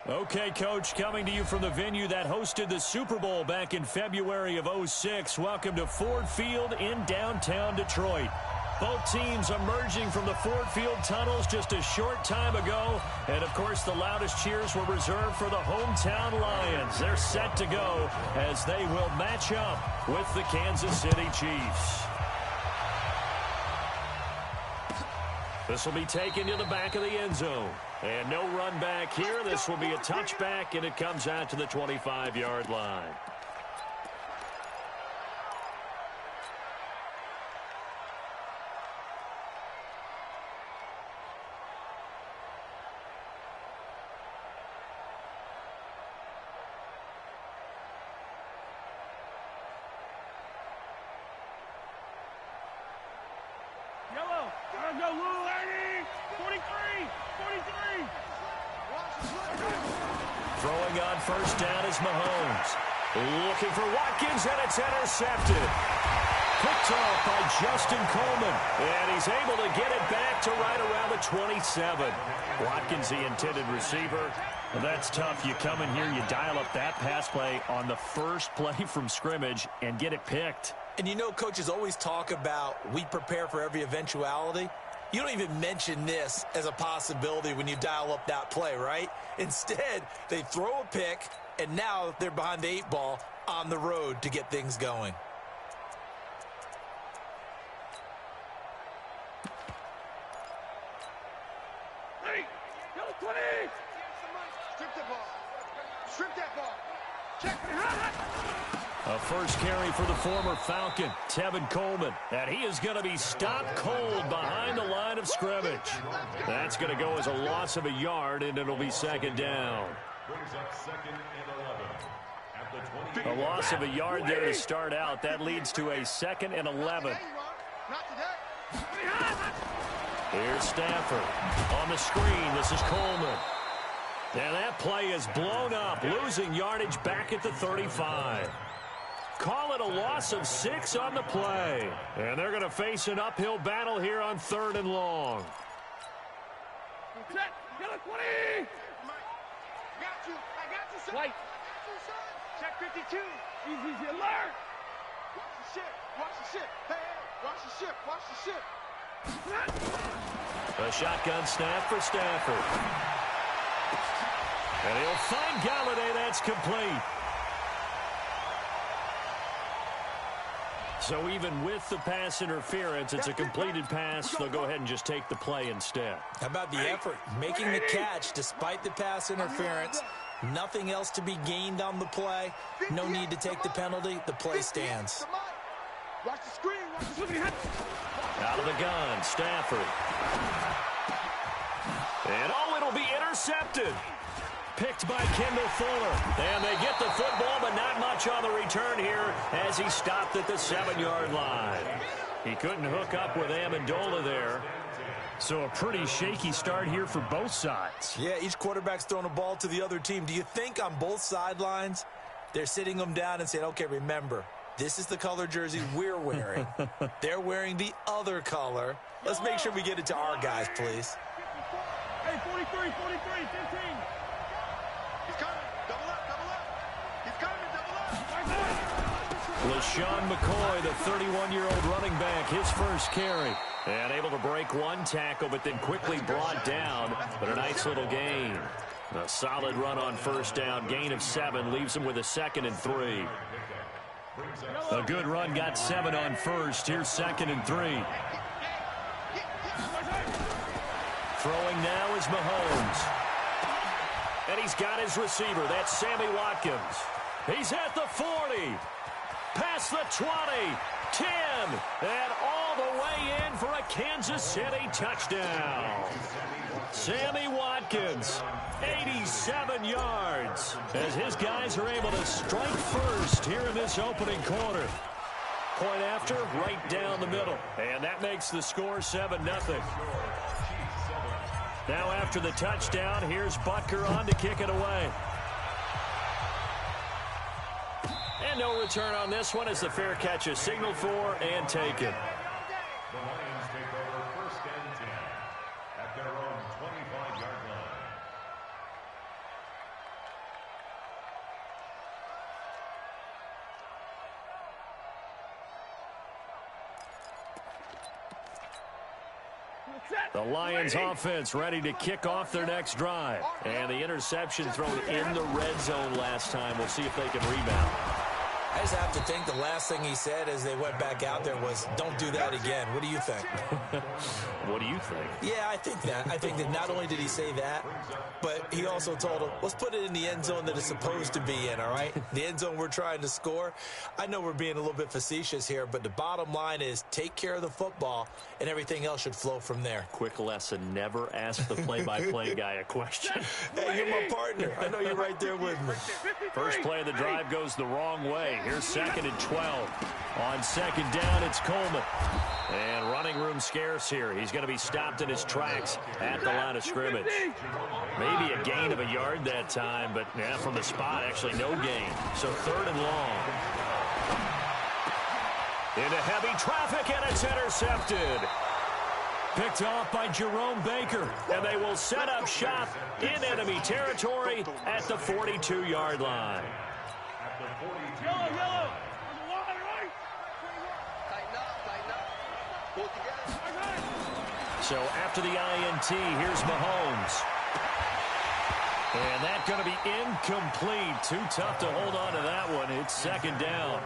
Okay, Coach, coming to you from the venue that hosted the Super Bowl back in February of '06. Welcome to Ford Field in downtown Detroit. Both teams emerging from the Ford Field tunnels just a short time ago. And, of course, the loudest cheers were reserved for the hometown Lions. They're set to go as they will match up with the Kansas City Chiefs. This will be taken to the back of the end zone. And no run back here. This will be a touchback, and it comes out to the 25-yard line. Yellow. Go, Lou, 43. Throwing on first down is Mahomes. Looking for Watkins, and it's intercepted. Picked off by Justin Coleman, and he's able to get it back to right around the 27. Watkins, the intended receiver. Well, that's tough. You come in here, you dial up that pass play on the first play from scrimmage and get it picked. And you know, coaches always talk about we prepare for every eventuality. You don't even mention this as a possibility when you dial up that play, right? Instead, they throw a pick, and now they're behind the 8 ball on the road to get things going. Hey, yellow 20. Strip that ball. Strip that ball. Check. A first carry for the former Falcon, Tevin Coleman. And he is going to be stopped cold behind the line of scrimmage. That's going to go as a loss of a yard, and it'll be second down. A loss of a yard there to start out. That leads to a 2nd and 11. Here's Stafford on the screen. This is Coleman. And that play is blown up, losing yardage back at the 35. Call it a loss of 6 on the play. And they're going to face an uphill battle here on 3rd and long. Set. Yellow 20. I got you, son. White. Check 52. Easy alert. Watch the ship. Hey, watch the ship. A shotgun snap for Stafford. And he'll find Galladay. That's complete. So even with the pass interference, it's a completed pass. They'll go ahead and just take the play instead. How about the effort? Making the catch despite the pass interference. Nothing else to be gained on the play. No need to take the penalty. The play stands. Watch the screen. Out of the gun, Stafford. And it'll be intercepted. Picked by Kendall Fuller. And they get the football, but not much on the return here as he stopped at the 7-yard line. He couldn't hook up with Amendola there. So a pretty shaky start here for both sides. Yeah, each quarterback's throwing a ball to the other team. Do you think on both sidelines they're sitting them down and saying, okay, remember, this is the color jersey we're wearing. They're wearing the other color. Let's make sure we get it to our guys, please. Hey, 43, 15. He's coming. Double up. He's coming. Double up. LaShawn McCoy, the 31-year-old running back, his first carry. And able to break one tackle, but then quickly brought down. But a nice little gain. A solid run on first down. Gain of 7 leaves him with a 2nd and 3. A good run got 7 on first. Here's 2nd and 3. Throwing now is Mahomes. And he's got his receiver. That's Sammy Watkins. He's at the 40. Past the 20. 10. And all the way in for a Kansas City touchdown. Sammy Watkins, 87 yards. As his guys are able to strike first here in this opening quarter. Point after, right down the middle. And that makes the score 7-0. Now after the touchdown, here's Butker on to kick it away. And no return on this one as the fair catch is signaled for and taken. The Lions take over 1st and 10 at their own 25-yard line. The Lions offense ready to kick off their next drive. And the interception thrown in the red zone last time. We'll see if they can rebound. I just have to think the last thing he said as they went back out there was, don't do that again. What do you think? What do you think? Yeah, I think that. I think that not only did he say that, but he also told him, let's put it in the end zone that it's supposed to be in, all right? The end zone we're trying to score. I know we're being a little bit facetious here, but the bottom line is take care of the football, and everything else should flow from there. Quick lesson, never ask the play-by-play guy a question. Hey, you're my partner. I know you're right there with me. First play of the drive goes the wrong way. Here's 2nd and 12. On 2nd down, it's Coleman. And running room scarce here. He's going to be stopped in his tracks at the line of scrimmage. Maybe a gain of a yard that time, but yeah, from the spot, actually no gain. So 3rd and long. Into heavy traffic, and it's intercepted. Picked off by Jerome Baker, and they will set up shop in enemy territory at the 42-yard line. Yellow. Tighten up. Pull it together. So after the INT, here's Mahomes. And that's going to be incomplete. Too tough to hold on to that one. It's 2nd down.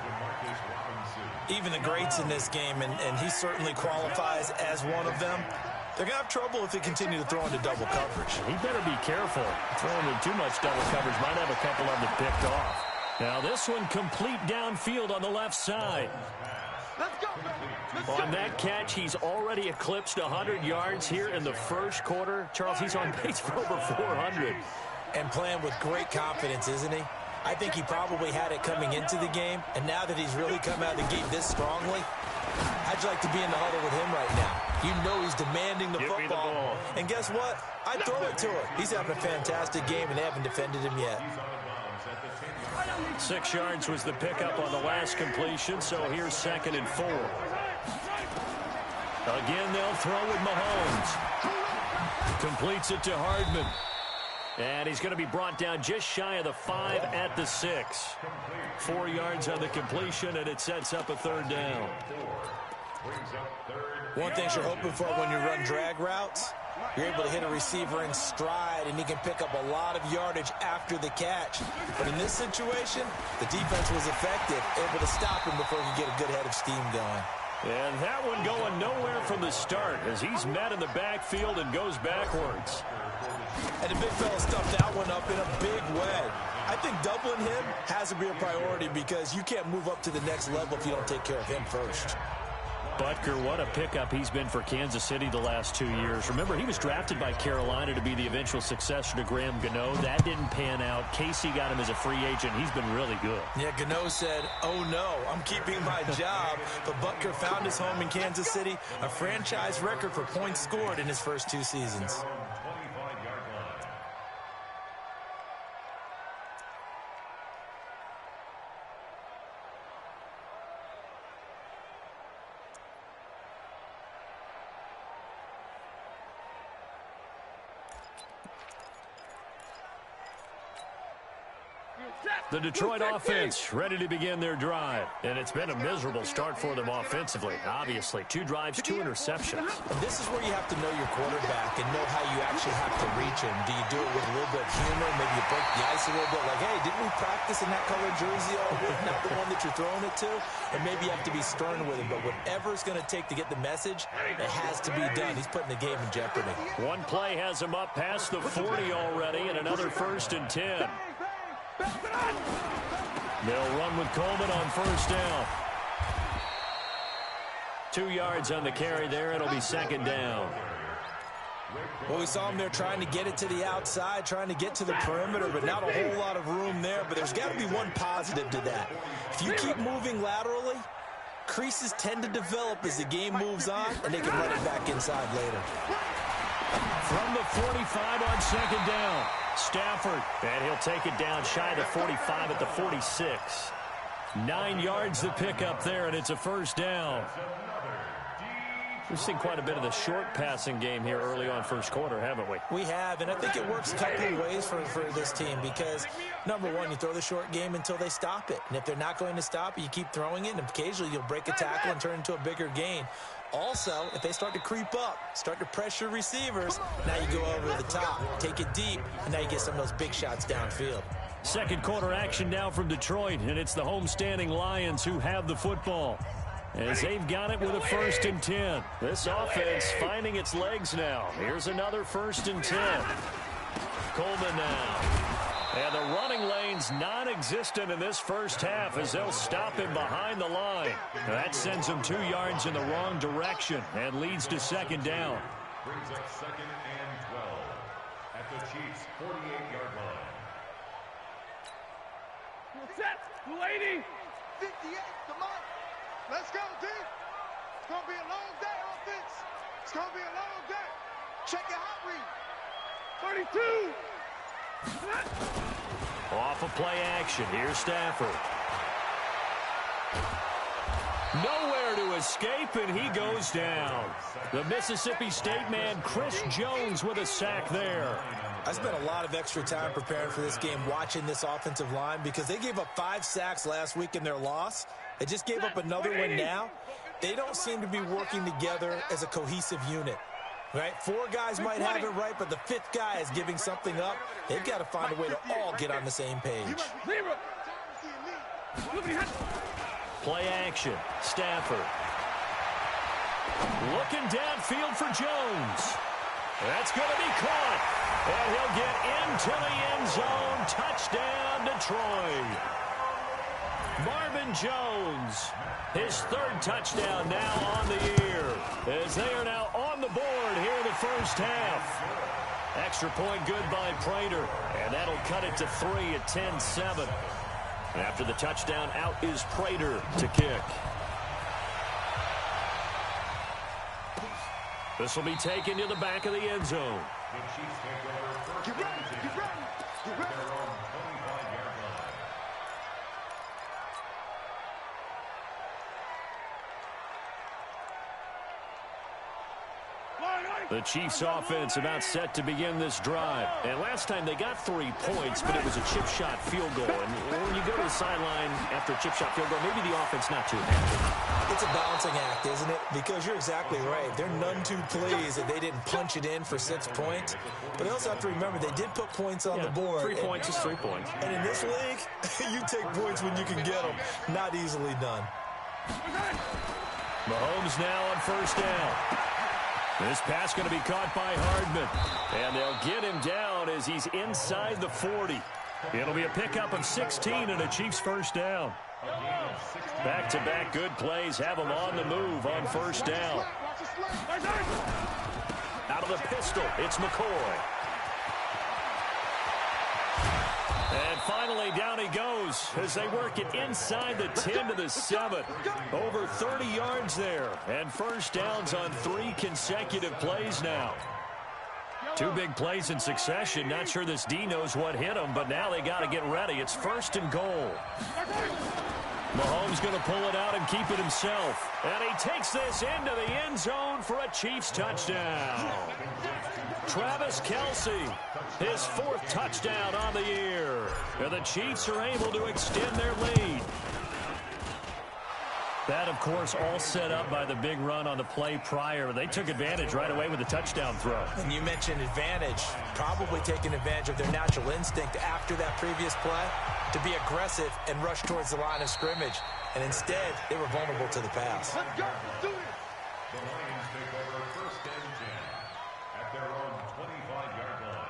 Even the greats in this game, and he certainly qualifies as one of them, they're going to have trouble if they continue to throw into double coverage. He better be careful. Throwing in too much double coverage might have a couple of them picked off. Now this one complete downfield on the left side. Let's go, baby. On that catch, he's already eclipsed 100 yards here in the first quarter. Charles, he's on pace for over 400. And playing with great confidence, isn't he? I think he probably had it coming into the game, and now that he's really come out of the gate this strongly, how'd you like to be in the huddle with him right now? You know he's demanding the Give me the football. ball. And guess what? I'd throw it to him. He's having a fantastic game, and they haven't defended him yet. 6 yards was the pickup on the last completion, so here's 2nd and 4. Again, they'll throw with Mahomes. Completes it to Hardman. And he's going to be brought down just shy of the 5 at the 6. 4 yards on the completion, and it sets up a 3rd down. One thing you're hoping for when you run drag routes, you're able to hit a receiver in stride, and he can pick up a lot of yardage after the catch. But in this situation, the defense was effective, able to stop him before he could get a good head of steam going. And that one going nowhere from the start as he's met in the backfield and goes backwards. And the big fella stuffed that one up in a big way. I think doubling him has to be a priority because you can't move up to the next level if you don't take care of him first. Butker, what a pickup he's been for Kansas City the last 2 years. Remember, he was drafted by Carolina to be the eventual successor to Graham Gano. That didn't pan out. Casey got him as a free agent. He's been really good. Yeah, Gano said, oh no, I'm keeping my job. But Butker found his home in Kansas City, a franchise record for points scored in his first 2 seasons. The Detroit offense ready to begin their drive. And it's been a miserable start for them offensively. Obviously, 2 drives, 2 interceptions. And this is where you have to know your quarterback and know how you actually have to reach him. Do you do it with a little bit of humor? Maybe you break the ice a little bit. Like, hey, didn't we practice in that color jersey all week? Not the one that you're throwing it to. And maybe you have to be stern with him. But whatever it's going to take to get the message, it has to be done. He's putting the game in jeopardy. One play has him up past the 40 already, and another 1st and 10. They'll run with Coleman on 1st down. 2 yards on the carry there. It'll be 2nd down. Well, we saw him there trying to get it to the outside, trying to get to the perimeter, but not a whole lot of room there. But there's got to be one positive to that. If you keep moving laterally, creases tend to develop as the game moves on, and they can run it back inside later. From the 45 on 2nd down. Stafford, and he'll take it down shy of the 45 at the 46. 9 yards to pick up there, and it's a 1st down. We've seen quite a bit of the short passing game here early on first quarter, haven't we? We have, and I think it works a couple of ways for this team because, number one, you throw the short game until they stop it. And if they're not going to stop it, you keep throwing it, and occasionally you'll break a tackle and turn into a bigger gain. Also, if they start to creep up, start to pressure receivers, now you go over the top, take it deep, and now you get some of those big shots downfield. Second quarter action now from Detroit, and it's the homestanding Lions who have the football. As they've got it with a 1st and 10. This offense finding its legs now. Here's another 1st and 10. Coleman now. And the running lane's non-existent in this first half as they'll stop him behind the line. That sends him 2 yards in the wrong direction and leads to 2nd down. Brings up 2nd and 12 at the Chiefs' 48-yard line. Set, 280. 58, come on. Let's go, D. It's going to be a long day, offense. It's going to be a long day. Check your hot read. 32. Off of play action. Here's Stafford. Nowhere to escape, and he goes down. The Mississippi State man, Chris Jones, with a sack there. I spent a lot of extra time preparing for this game watching this offensive line because they gave up 5 sacks last week in their loss. They just gave up another one now. They don't seem to be working together as a cohesive unit. Right? 4 guys might have it right, but the 5th guy is giving something up. They've got to find a way to all get on the same page. Play action. Stafford. Looking downfield for Jones. That's going to be caught. And he'll get into the end zone. Touchdown, Detroit. Marvin Jones, his 3rd touchdown now on the year, as they are now on the board here in the first half. Extra point good by Prater, and that'll cut it to 3 at 10-7. After the touchdown, out is Prater to kick. This will be taken to the back of the end zone. The Chiefs take over 1st and 10 at their own 25-yard line. The Chiefs offense about set to begin this drive. And last time they got 3 points, but it was a chip shot field goal. And when you go to the sideline after a chip shot field goal, maybe the offense not too happy. It's a balancing act, isn't it? Because you're exactly right. They're none too pleased that they didn't punch it in for 6 points. But they also have to remember they did put points on the board. 3 points is 3 points. And in this league, you take points when you can get them. Not easily done. Mahomes now on 1st down. This pass going to be caught by Hardman. And they'll get him down as he's inside the 40. It'll be a pickup of 16 and a Chiefs 1st down. Back-to-back good plays have them on the move on 1st down. Out of the pistol, it's McCoy. And finally, down he goes as they work it inside the 10 to the 7. Over 30 yards there. And 1st downs on 3 consecutive plays now. 2 big plays in succession. Not sure this D knows what hit him, but now they got to get ready. It's 1st and goal. Mahomes going to pull it out and keep it himself. And he takes this into the end zone for a Chiefs touchdown. Travis Kelce, his 4th touchdown on the year. And the Chiefs are able to extend their lead. That, of course, all set up by the big run on the play prior. They took advantage right away with the touchdown throw. And you mentioned advantage, probably taking advantage of their natural instinct after that previous play to be aggressive and rush towards the line of scrimmage. And instead, they were vulnerable to the pass. The Lions take over 1st and 10 at their own 25-yard line.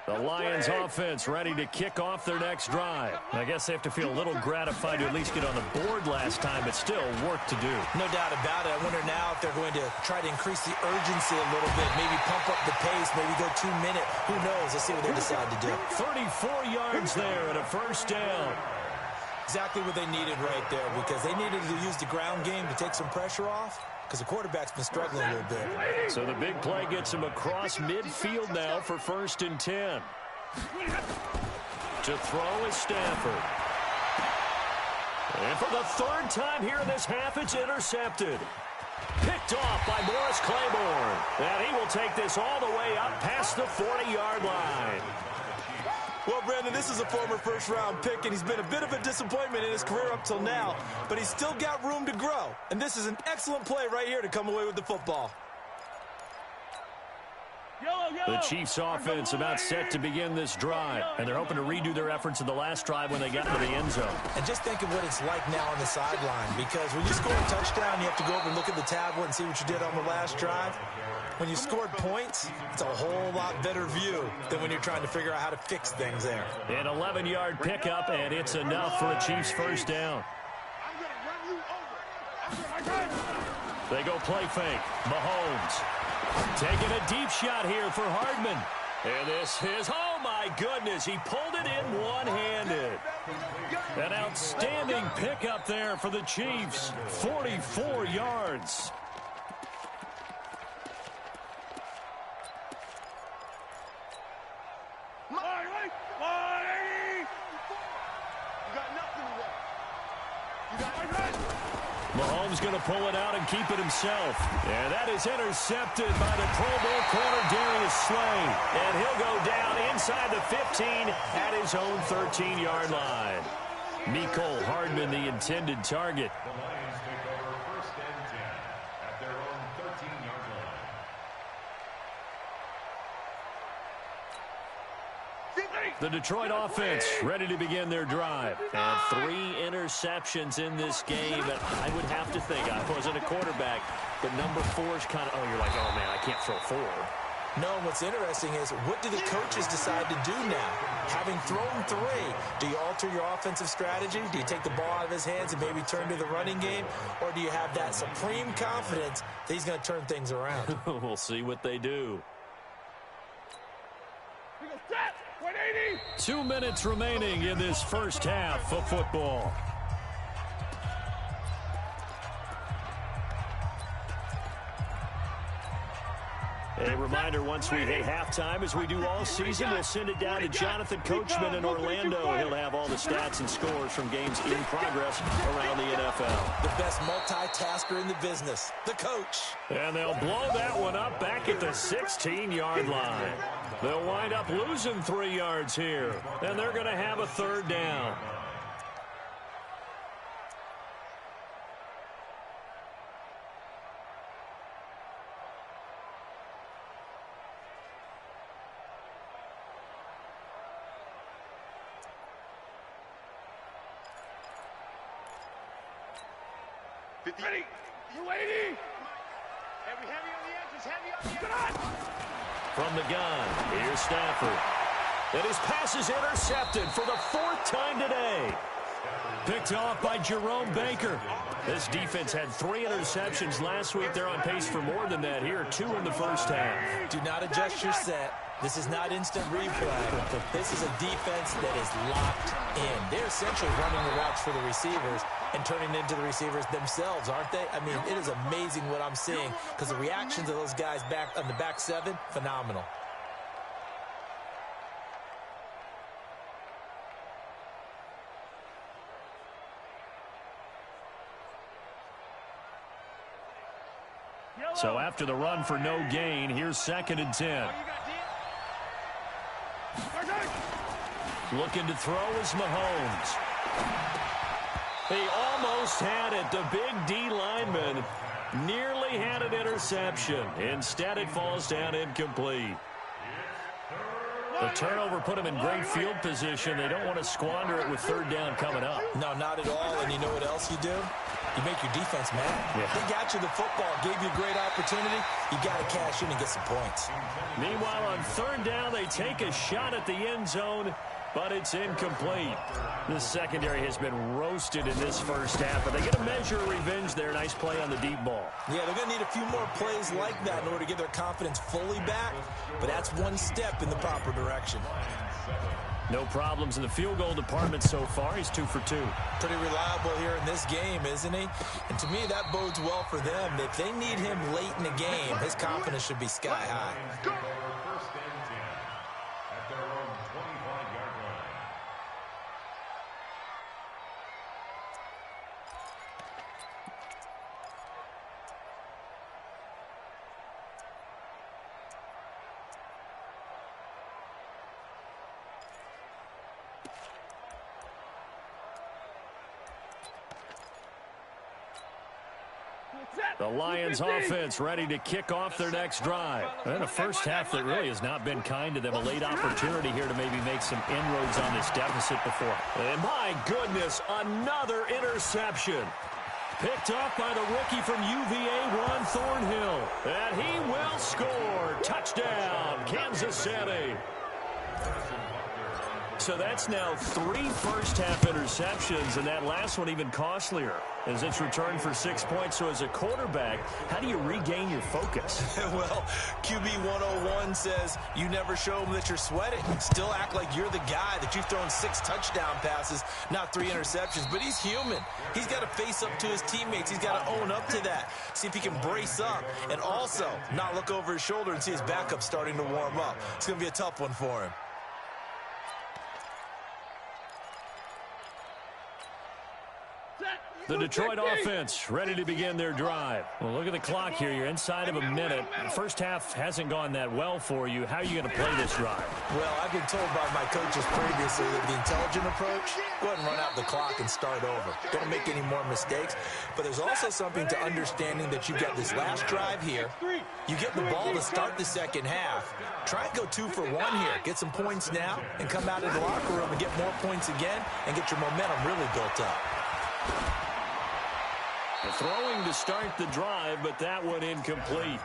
The Lions offense ready to kick off their next drive. I guess they have to feel a little gratified to at least get on the board last time, but still work to do. No doubt about it. I wonder now if they're going to try to increase the urgency a little bit, maybe pump up the pace, maybe go 2 minute. Who knows? Let's see what they decide to do. 34 yards there and a 1st down. Exactly what they needed right there because they needed to use the ground game to take some pressure off because the quarterback's been struggling a little bit. So the big play gets him across midfield now for 1st and 10. To throw is Stafford. And for the third time here in this half, it's intercepted. Picked off by Morris Claiborne. And he will take this all the way up past the 40-yard line. Well, Brandon, this is a former first-round pick, and he's been a bit of a disappointment in his career up till now, but he's still got room to grow. And this is an excellent play right here to come away with the football. The Chiefs offense about set to begin this drive, and they're hoping to redo their efforts in the last drive when they got into the end zone. And just think of what it's like now on the sideline, because when you score a touchdown, you have to go over and look at the tablet and see what you did on the last drive. When you scored points, it's a whole lot better view than when you're trying to figure out how to fix things there. An 11-yard pickup, and it's enough for a Chiefs first down. They go play fake. Mahomes taking a deep shot here for Hardman. And this is, oh my goodness, he pulled it in one-handed. An outstanding pickup there for the Chiefs. 44 yards. Mahomes going to pull it out and keep it himself. And that is intercepted by the Pro Bowl corner Darius Slay. And he'll go down inside the 15 at his own 13-yard line. Mecole Hardman, the intended target. The Lions take over first and 10 at their own 13-yard line. The Detroit offense ready to begin their drive. And 3 interceptions in this game. And I would have to think, I wasn't a quarterback, but number 4 is kind of, oh, you're like, oh, man, I can't throw 4. No, what's interesting is, what do the coaches decide to do now? Having thrown 3, do you alter your offensive strategy? Do you take the ball out of his hands and maybe turn to the running game? Or do you have that supreme confidence that he's going to turn things around? We'll see what they do. 2 minutes remaining in this first half of football. A reminder, once we hit halftime, as we do all season, we'll send it down to Jonathan Coachman in Orlando. He'll have all the stats and scores from games in progress around the NFL. The best multitasker in the business, the coach. And they'll blow that one up back at the 16-yard line. They'll wind up losing 3 yards here, and they're going to have a third down. Ready? You ready? Heavy on the edges, heavy on the edges. From the gun, here's Stafford. And his pass is intercepted for the 4th time today. Picked off by Jerome Baker. This defense had 3 interceptions last week. They're on pace for more than that here, 2 in the first half. Do not adjust your set. This is not instant replay. This is a defense that is locked in. They're essentially running the routes for the receivers and turning into the receivers themselves, aren't they? I mean, it is amazing what I'm seeing, because the reactions of those guys back on the back 7, phenomenal. So after the run for no gain, here's 2nd and 10. Looking to throw is Mahomes. He almost had it. The big D lineman nearly had an interception. Instead, it falls down incomplete. The turnover put him in great field position. They don't want to squander it with 3rd down coming up. No, not at all. And you know what else you do? You make your defense mad. Yeah. They got you the football, gave you a great opportunity. You got to cash in and get some points. Meanwhile, on 3rd down, they take a shot at the end zone, but it's incomplete. The secondary has been roasted in this first half, but they get a measure of revenge there. Nice play on the deep ball. Yeah, they're going to need a few more plays like that in order to get their confidence fully back, but that's one step in the proper direction. No problems in the field goal department so far. He's 2 for 2. Pretty reliable here in this game, isn't he? And to me, that bodes well for them. If they need him late in the game, his confidence should be sky high. First and 10 at their own 25-yard line. The Lions offense ready to kick off their next drive. And a first half that really has not been kind to them. A late opportunity here to maybe make some inroads on this deficit before. And my goodness, another interception. Picked up by the rookie from UVA, Ron Thornhill. And he will score. Touchdown, Kansas City. So that's now 3 first-half interceptions, and that last one even costlier as it's returned for 6 points. So as a quarterback, how do you regain your focus? Well, QB 101 says you never show them that you're sweating. Still act like you're the guy, that you've thrown 6 touchdown passes, not 3 interceptions. But he's human. He's got to face up to his teammates. He's got to own up to that. See if he can brace up and also not look over his shoulder and see his backup starting to warm up. It's going to be a tough one for him. The Detroit offense ready to begin their drive. Well, look at the clock here. You're inside of a minute. The first half hasn't gone that well for you. How are you going to play this drive? Well, I've been told by my coaches previously that the intelligent approach, go ahead and run out the clock and start over. Don't make any more mistakes. But there's also something to understanding that you've got this last drive here. You get the ball to start the second half. Try and go 2 for 1 here. Get some points now and come out of the locker room and get more points again and get your momentum really built up. Throwing to start the drive, but that one incomplete.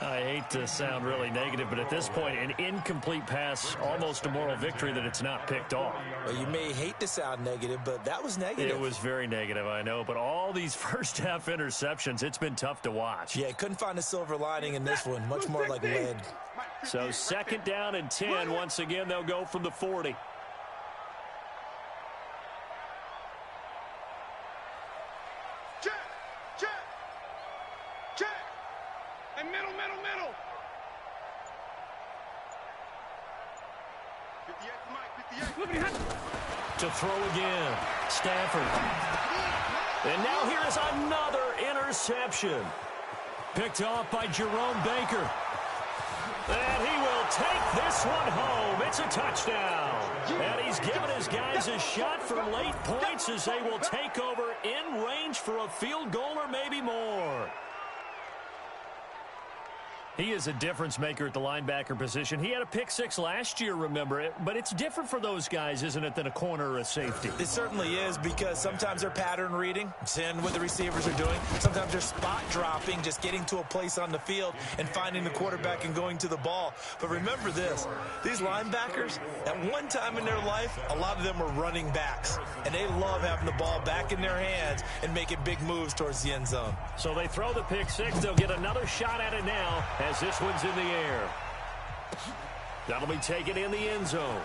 I hate to sound really negative, but at this point, an incomplete pass, almost a moral victory that it's not picked off. Well, you may hate to sound negative, but that was negative. It was very negative, I know, but all these first-half interceptions, it's been tough to watch. Yeah, couldn't find a silver lining in this one, much more like lead. So 2nd down and 10. Once again, they'll go from the 40. To throw again, Stafford. And now here is another interception. Picked off by Jerome Baker. And he will take this one home. It's a touchdown. And he's given his guys a shot for late points as they will take over in range for a field goal or maybe more. He is a difference maker at the linebacker position. He had a pick 6 last year, remember it. But it's different for those guys, isn't it, than a corner or a safety? It certainly is, because sometimes they're pattern reading, seeing what the receivers are doing. Sometimes they're spot dropping, just getting to a place on the field and finding the quarterback and going to the ball. But remember this, these linebackers, at one time in their life, a lot of them were running backs. And they love having the ball back in their hands and making big moves towards the end zone. So they throw the pick 6. They'll get another shot at it now, as this one's in the air. That'll be taken in the end zone.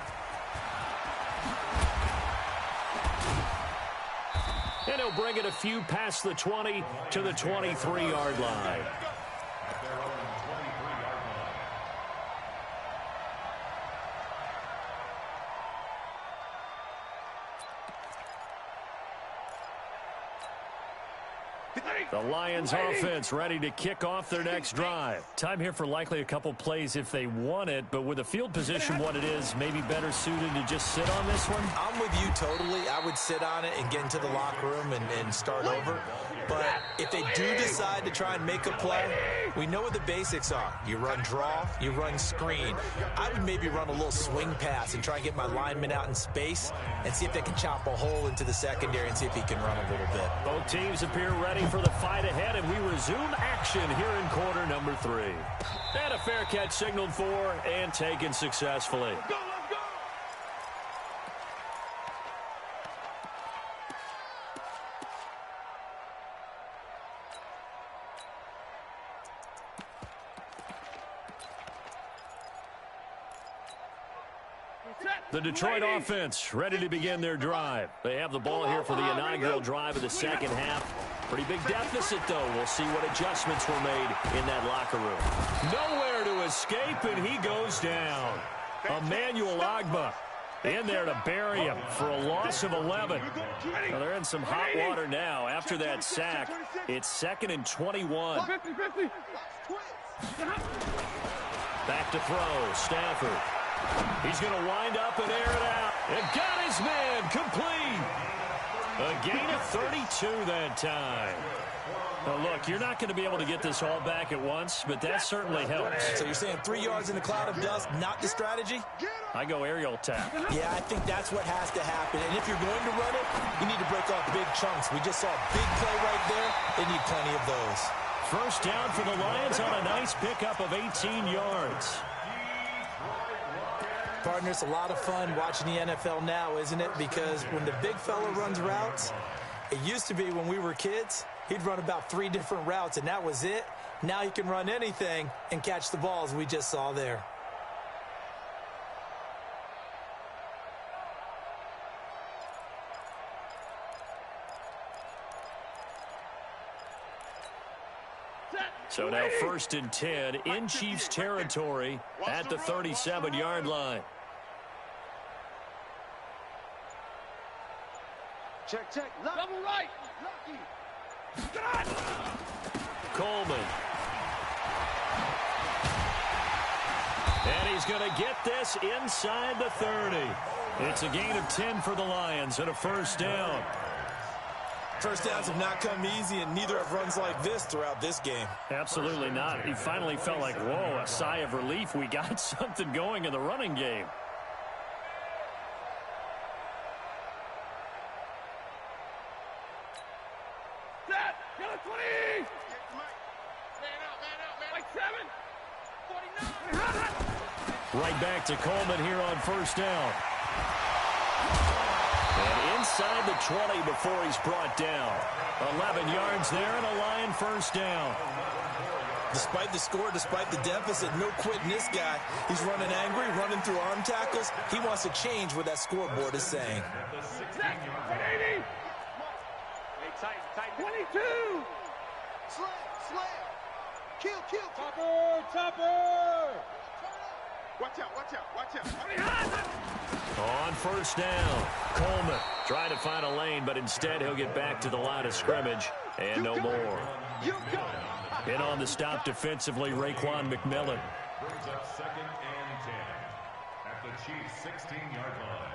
And he'll bring it a few past the 20 to the 23-yard line. The Lions offense ready to kick off their next drive. Time here for likely a couple plays if they want it, but with the field position what it is, maybe better suited to just sit on this one? I'm with you totally. I would sit on it and get into the locker room and start over. But if they do decide to try and make a play, we know what the basics are. You run draw, you run screen. I would maybe run a little swing pass and try and get my lineman out in space and see if they can chop a hole into the secondary and see if he can run a little bit. Both teams appear ready for the fight ahead, and we resume action here in quarter number 3. And a fair catch signaled for and taken successfully. Let's go, let's go. The Detroit offense ready to begin their drive. They have the ball here for the inaugural drive of the second half. Pretty big deficit, though. We'll see what adjustments were made in that locker room. Nowhere to escape, and he goes down. Emmanuel Ogbah in there to bury him for a loss of 11. Well, they're in some hot water now. After that sack, it's 2nd and 21. Back to throw, Stafford. He's going to wind up and air it out. And got his man complete. A gain of 32 that time. Well, look, you're not going to be able to get this all back at once, but that certainly helps. So you're saying 3 yards in a cloud of dust, not the strategy? I go aerial tap. Yeah, I think that's what has to happen. And if you're going to run it, you need to break off big chunks. We just saw a big play right there. They need plenty of those. First down for the Lions on a nice pickup of 18 yards. Partner, it's a lot of fun watching the NFL now, isn't it? Because when the big fella runs routes, it used to be when we were kids, he'd run about 3 different routes, and that was it. Now he can run anything and catch the balls we just saw there. So now 1st and 10 in Chiefs territory at the 37-yard line. Check, check. Double right. Lucky. Coleman. And he's going to get this inside the 30. It's a gain of 10 for the Lions and a first down. First downs have not come easy, and neither have runs like this throughout this game. Absolutely not. He finally felt like, whoa, a sigh of relief. We got something going in the running game. Set. Get a 20. Man out, man. Like 7. 49. Right back to Coleman here on first down. And inside the 20 before he's brought down. 11 yards there and a Lion first down. Despite the score, despite the deficit, no quitting this guy. He's running angry, running through arm tackles. He wants to change what that scoreboard is saying. 180. Tight. 22. Slam. Kill. Topper. Watch out. On first down, Coleman trying to find a lane, but instead he'll get back to the line of scrimmage and no more. In on the stop defensively, Raekwon McMillan. Brings up 2nd and 10 at the Chiefs' 16-yard line.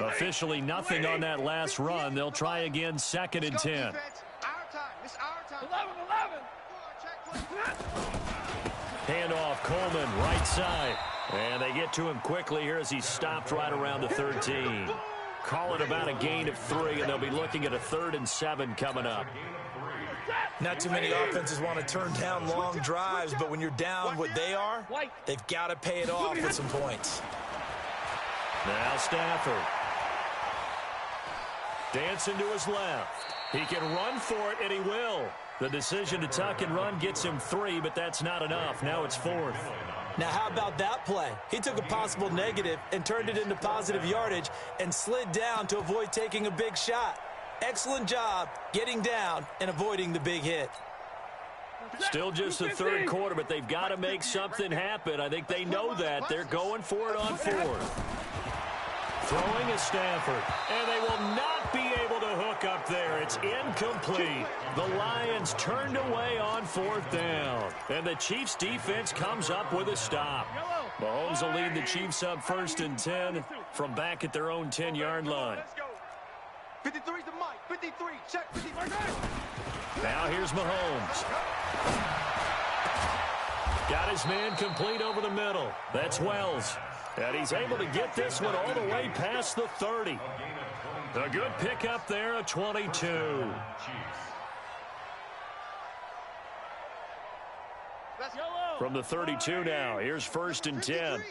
Officially nothing on that last run. They'll try again 2nd and 10. Our time. It's our time. 11. Handoff, Coleman, right side. And they get to him quickly here as he's stopped right around the 13. Call it about a gain of 3, and they'll be looking at a 3rd and 7 coming up. Not too many offenses want to turn down long drives, but when you're down what they are, they've got to pay it off with some points. Now Stafford. Dancing to his left. He can run for it, and he will. The decision to tuck and run gets him 3, but that's not enough. Now it's 4th. Now, how about that play? He took a possible negative and turned it into positive yardage and slid down to avoid taking a big shot. Excellent job getting down and avoiding the big hit. Still just the 3rd quarter, but they've got to make something happen. I think they know that. They're going for it on 4th. Throwing is Stafford, and they will not be able to hook up there. It's incomplete. The Lions turned away on 4th down, and the Chiefs defense comes up with a stop. Mahomes will lead the Chiefs up 1st and 10 from back at their own 10-yard line. 53's the mic. 53. Check 53. Now here's Mahomes. Got his man complete over the middle. That's Wells. And he's able to get this one all the way past the 30. A good pickup there, a 22. From the 32 now, here's 1st and 10.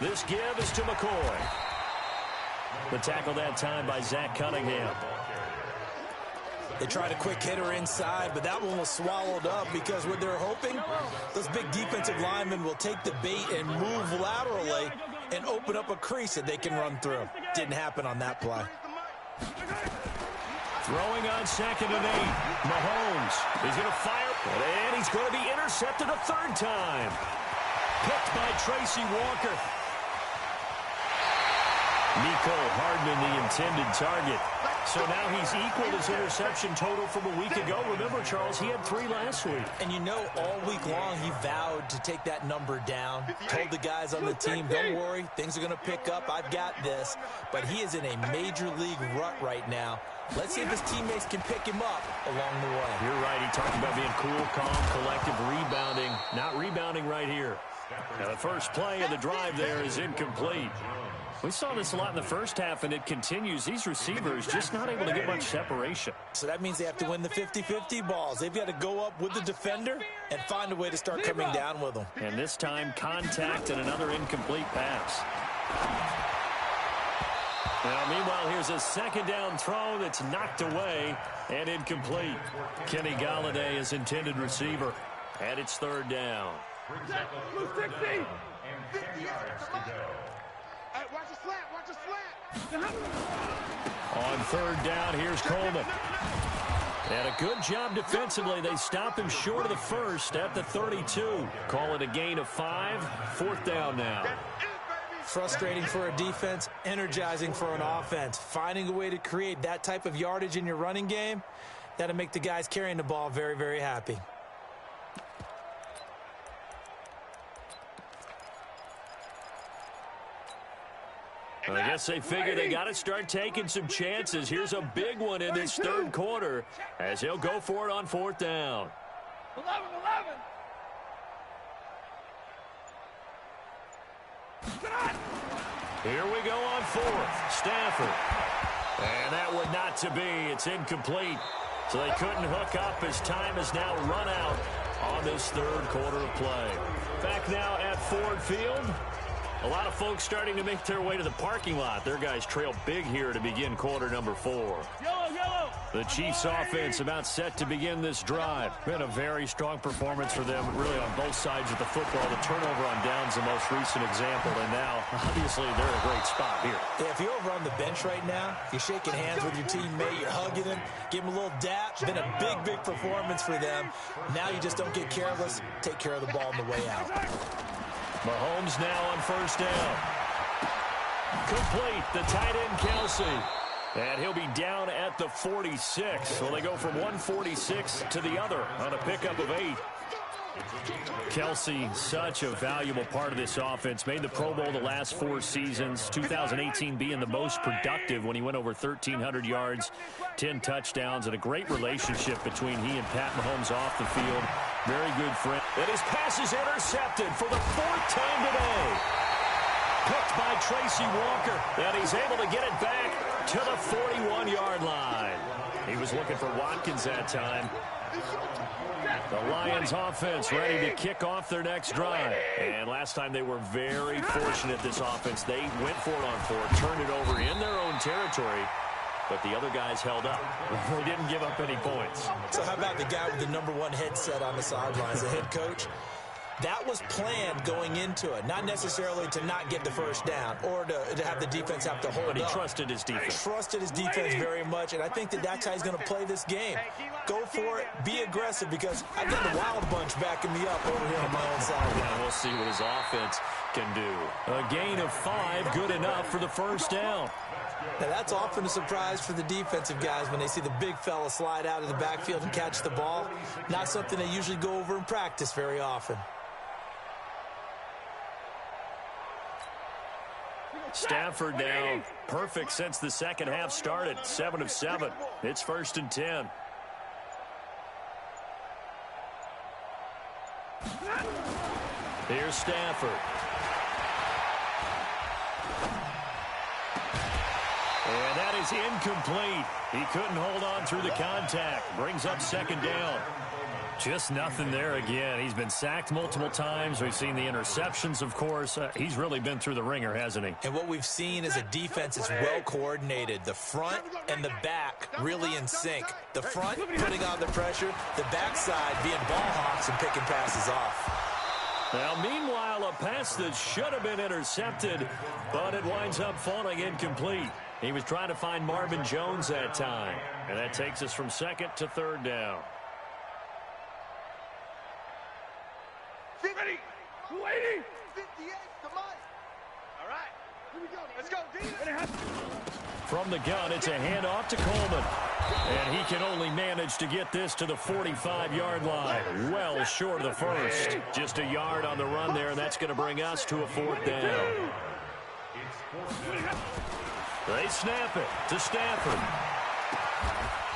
This give is to McCoy. The tackle that time by Zach Cunningham. They tried a quick hitter inside, but that one was swallowed up because what they're hoping, those big defensive linemen will take the bait and move laterally and open up a crease that they can run through. Didn't happen on that play. Throwing on 2nd and 8. Mahomes is going to fire, and he's going to be intercepted a 3rd time. Picked by Tracy Walker. Nico Hardman, the intended target. So now he's equaled his interception total from a week ago. Remember, Charles, he had 3 last week. And you know, all week long he vowed to take that number down. Told the guys on the team, don't worry, things are going to pick up. I've got this. But he is in a major league rut right now. Let's see if his teammates can pick him up along the way. You're right. He talked about being cool, calm, collective, rebounding. Not rebounding right here. Now, the first play of the drive there is incomplete. We saw this a lot in the first half, and it continues. These receivers just not able to get much separation. So that means they have to win the 50-50 balls. They've got to go up with the defender and find a way to start coming down with them. And this time, contact and another incomplete pass. Now, meanwhile, here's a second down throw that's knocked away and incomplete. Kenny Galladay is intended receiver. And it's 3rd down. Blue 60. And 50 yards to go. Hey, watch the slant, watch the slant. On 3rd down, here's Coleman. And a good job defensively. They stop him short of the first at the 32. Call it a gain of 5. 4th down now. Frustrating for a defense, energizing for an offense. Finding a way to create that type of yardage in your running game, that'll make the guys carrying the ball very, very happy. I guess they figure they got to start taking some chances. Here's a big one in this 3rd quarter as he'll go for it on 4th down. 11. Here we go on 4th. Stafford. And that one not to be. It's incomplete. So they couldn't hook up as time has now run out on this 3rd quarter of play. Back now at Ford Field. A lot of folks starting to make their way to the parking lot. Their guys trail big here to begin quarter number 4. Yellow. The Chiefs offense about set to begin this drive. Been a very strong performance for them, really on both sides of the football. The turnover on downs the most recent example, and now, obviously, they're in a great spot here. Yeah, if you're over on the bench right now, you're shaking hands with your teammate, you're hugging him, give him a little dap. Been a big, big performance for them. Now you just don't get careless. Take care of the ball on the way out. Mahomes now on 1st down. Complete, the tight end Kelsey. And he'll be down at the 46. So they go from 146 to the other on a pickup of 8. Kelsey, such a valuable part of this offense. Made the Pro Bowl the last 4 seasons. 2018 being the most productive when he went over 1,300 yards, 10 touchdowns, and a great relationship between he and Pat Mahomes off the field. Very good friend. And his pass is intercepted for the 4th time today. Picked by Tracy Walker. And he's able to get it back to the 41-yard line. He was looking for Watkins that time. The Lions offense ready to kick off their next drive. And last time they were very fortunate, this offense. They went for it on 4th, turned it over in their own territory, but the other guys held up. They didn't give up any points. So how about the guy with the #1 headset on the sidelines, the head coach? That was planned going into it, not necessarily to not get the first down or to have the defense have to hold up. But he trusted his defense. Trusted his defense very much, and I think that's how he's going to play this game. Go for it, be aggressive, because I've got the Wild Bunch backing me up over here on my own side. Yeah, we'll see what his offense can do. A gain of 5, good enough for the 1st down. Now, that's often a surprise for the defensive guys when they see the big fella slide out of the backfield and catch the ball. Not something they usually go over in practice very often. Stafford now perfect since the second half started. 7 of 7. It's 1st and 10. Here's Stafford. And that is incomplete. He couldn't hold on through the contact. Brings up 2nd down. Just nothing there again. He's been sacked multiple times. We've seen the interceptions, of course. He's really been through the ringer, hasn't he? And what we've seen is a defense that's well coordinated. The front and the back really in sync. The front putting on the pressure, the backside being ball hawks and picking passes off. Now, meanwhile, a pass that should have been intercepted, but it winds up falling incomplete. He was trying to find Marvin Jones that time. And that takes us from 2nd to 3rd down. Ready. 280. From the gun, it's a handoff to Coleman. And he can only manage to get this to the 45-yard line. Well short of the first. Just a yard on the run there, and that's going to bring us to a 4th down. They snap it to Stafford.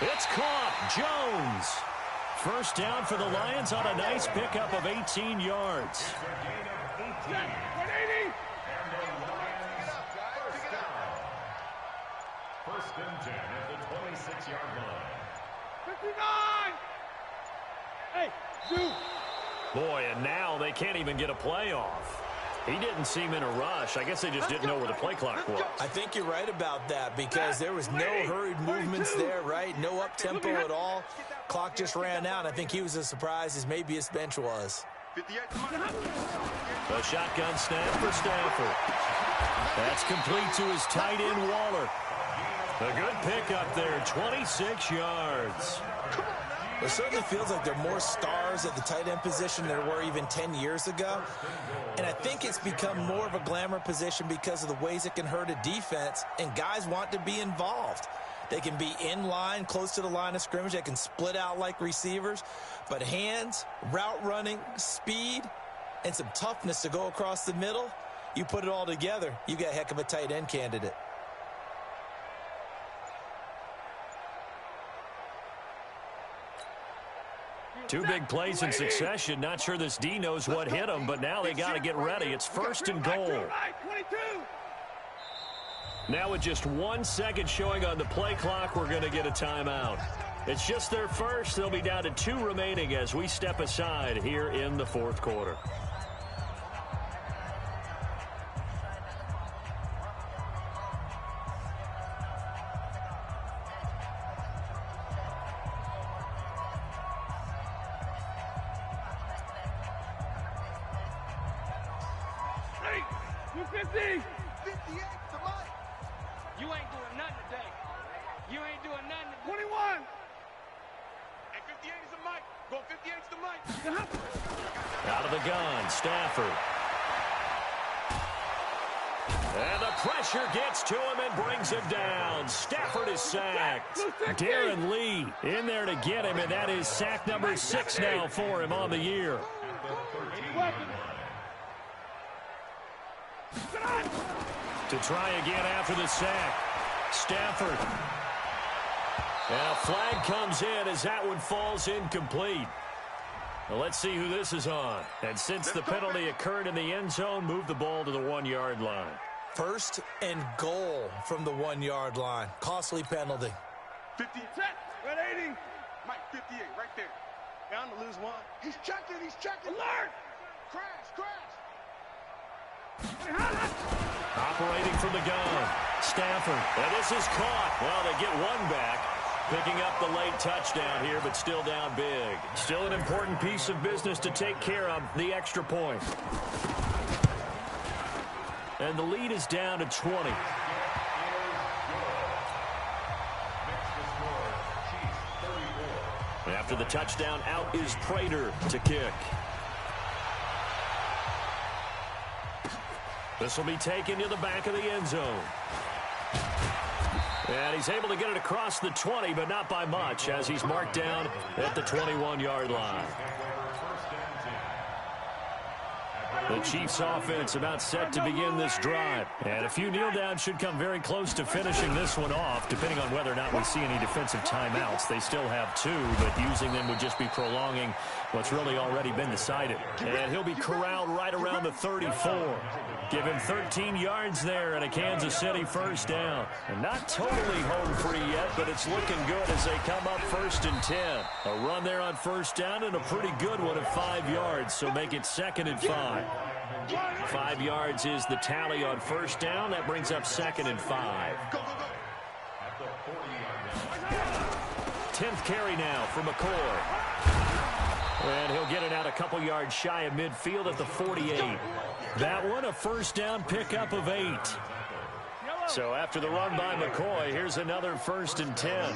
It's caught. Jones. First down for the Lions on a nice pickup of 18 yards. First and 10 at the 26-yard line. 59! Hey, shoot! Boy, and now they can't even get a play off. He didn't seem in a rush. I guess they just didn't know where the play clock was. I think you're right about that because there was no hurried movements there, right? No up-tempo at all. Clock just ran out. I think he was as surprised as maybe his bench was. A shotgun snap for Stafford. That's complete to his tight end, Waller. A good pickup there, 26 yards. It certainly feels like there are more stars at the tight end position than there were even 10 years ago. And I think it's become more of a glamour position because of the ways it can hurt a defense, and guys want to be involved. They can be in line, close to the line of scrimmage. They can split out like receivers. But hands, route running, speed, and some toughness to go across the middle, you put it all together, you got a heck of a tight end candidate. Two big plays in succession. Not sure this D knows what hit him, but now they got to get ready. It's 1st and goal. Now with just 1 second showing on the play clock, we're going to get a timeout. It's just their first. They'll be down to 2 remaining as we step aside here in the 4th quarter. You ain't doing nothing today. You ain't doing nothing. 21. And 58 is the mic. Go 58 is the mic. Out of the gun, Stafford. And the pressure gets to him and brings him down. Stafford is sacked. Darren Lee in there to get him, and that is sack number 6 now for him on the year. To try again after the sack. Stafford. And a flag comes in as that one falls incomplete. Well, let's see who this is on. And since the penalty occurred in the end zone, move the ball to the 1-yard line. 1st and goal from the 1-yard line. Costly penalty. 50. Red 80. Mike, 58, right there. Down to lose 1. He's checking. Alert! Crash. Operating from the gun. Stafford. And this is caught. Well, they get one back. Picking up the late touchdown here, but still down big. Still an important piece of business to take care of, the extra point. And the lead is down to 20. After the touchdown, out is Prater to kick. This will be taken to the back of the end zone. And he's able to get it across the 20, but not by much, as he's marked down at the 21-yard line. The Chiefs offense about set to begin this drive. And a few kneel downs should come very close to finishing this one off, depending on whether or not we see any defensive timeouts. They still have 2, but using them would just be prolonging what's really already been decided. And he'll be corralled right around the 34. Give him 13 yards there and a Kansas City first down. And not totally home free yet, but it's looking good as they come up 1st and 10. A run there on first down and a pretty good one at 5 yards, so make it 2nd and 5. 5 yards is the tally on first down. That brings up 2nd and 5. 10th carry now for McCoy. And he'll get it out a couple yards shy of midfield at the 48. That one a first down pickup of 8. So after the run by McCoy, here's another 1st and 10.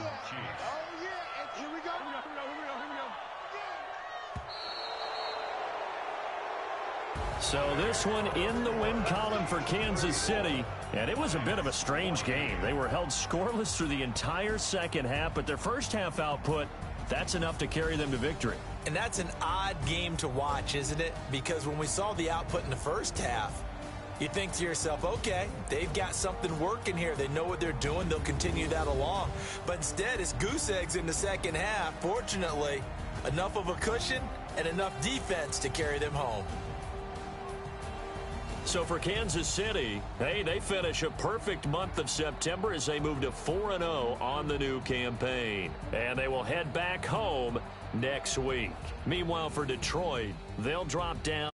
So this one in the win column for Kansas City, and it was a bit of a strange game. They were held scoreless through the entire second half, but their first half output, that's enough to carry them to victory. And that's an odd game to watch, isn't it? Because when we saw the output in the first half, you think to yourself, okay, they've got something working here. They know what they're doing. They'll continue that along. But instead, it's goose eggs in the second half. Fortunately, enough of a cushion and enough defense to carry them home. So for Kansas City, hey, they finish a perfect month of September as they move to 4-0 on the new campaign. And they will head back home next week. Meanwhile, for Detroit, they'll drop down.